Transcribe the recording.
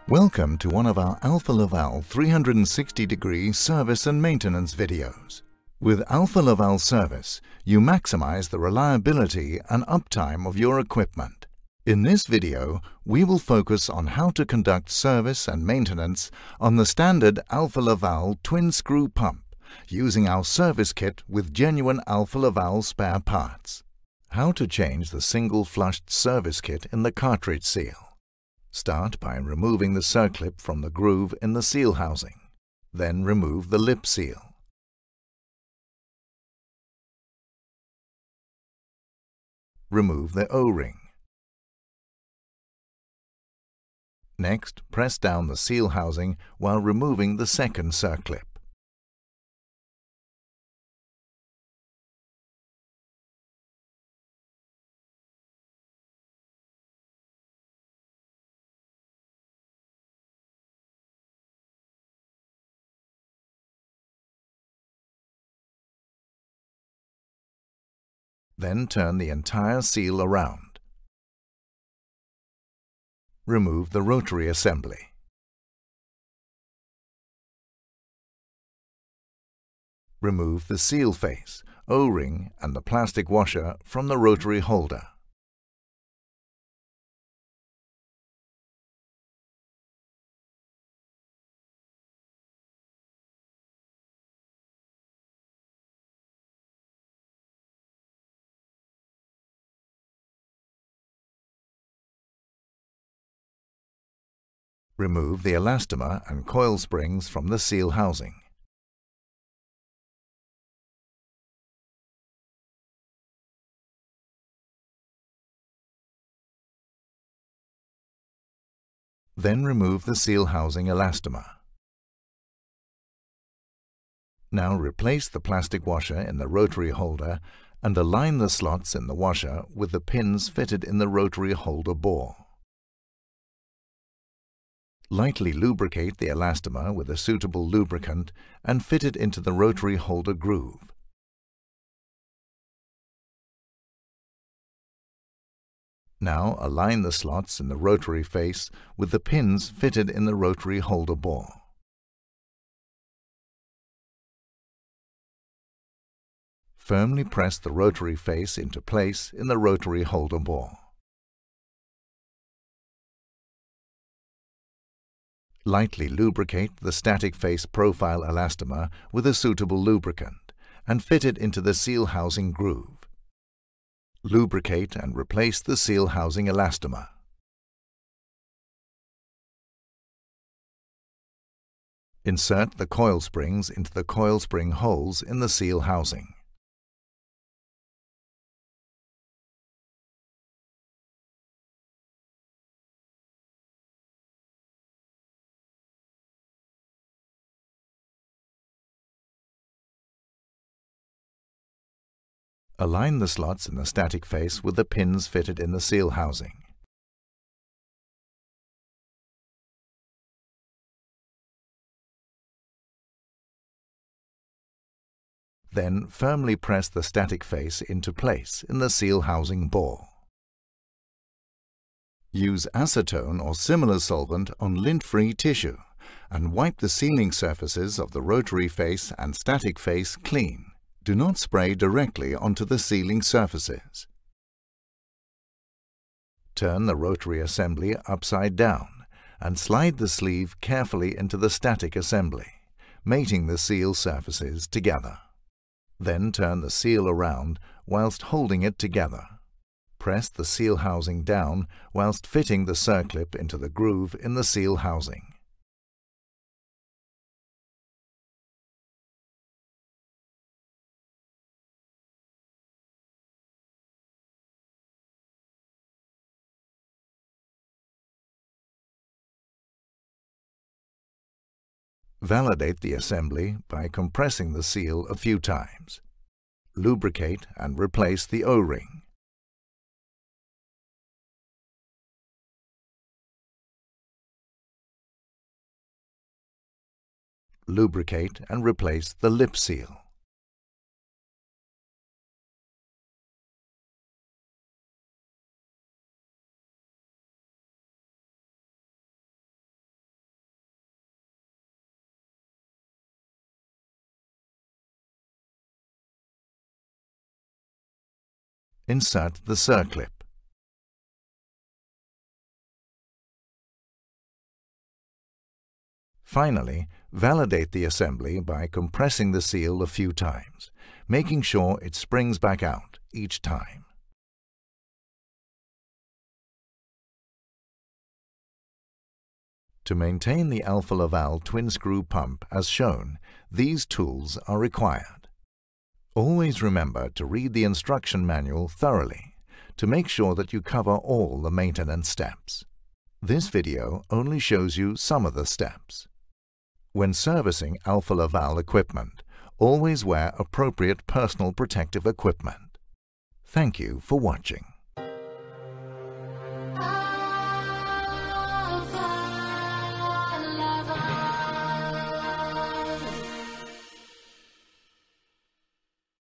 Welcome to one of our Alfa Laval 360-degree service and maintenance videos. With Alfa Laval Service, you maximize the reliability and uptime of your equipment. In this video, we will focus on how to conduct service and maintenance on the standard Alfa Laval Twin Screw pump using our service kit with genuine Alfa Laval spare parts. How to change the single flushed service kit in the cartridge seal. Start by removing the circlip from the groove in the seal housing. Then remove the lip seal. Remove the O-ring. Next, press down the seal housing while removing the second circlip. Then turn the entire seal around. Remove the rotary assembly. Remove the seal face, O-ring and the plastic washer from the rotary holder. Remove the elastomer and coil springs from the seal housing. Then remove the seal housing elastomer. Now replace the plastic washer in the rotary holder and align the slots in the washer with the pins fitted in the rotary holder bore. Lightly lubricate the elastomer with a suitable lubricant and fit it into the rotary holder groove. Now align the slots in the rotary face with the pins fitted in the rotary holder bore. Firmly press the rotary face into place in the rotary holder bore. Lightly lubricate the static face profile elastomer with a suitable lubricant and fit it into the seal housing groove. Lubricate and replace the seal housing elastomer. Insert the coil springs into the coil spring holes in the seal housing. Align the slots in the static face with the pins fitted in the seal housing. Then firmly press the static face into place in the seal housing bore. Use acetone or similar solvent on lint-free tissue and wipe the sealing surfaces of the rotary face and static face clean. Do not spray directly onto the sealing surfaces. Turn the rotary assembly upside down and slide the sleeve carefully into the static assembly, mating the seal surfaces together. Then turn the seal around whilst holding it together. Press the seal housing down whilst fitting the circlip into the groove in the seal housing. Validate the assembly by compressing the seal a few times. Lubricate and replace the O-ring. Lubricate and replace the lip seal. insert the circlip. Finally, validate the assembly by compressing the seal a few times, making sure it springs back out each time. To maintain the Alfa Laval twin screw pump as shown, these tools are required. Always remember to read the instruction manual thoroughly to make sure that you cover all the maintenance steps. This video only shows you some of the steps. When servicing Alfa Laval equipment, always wear appropriate personal protective equipment. Thank you for watching.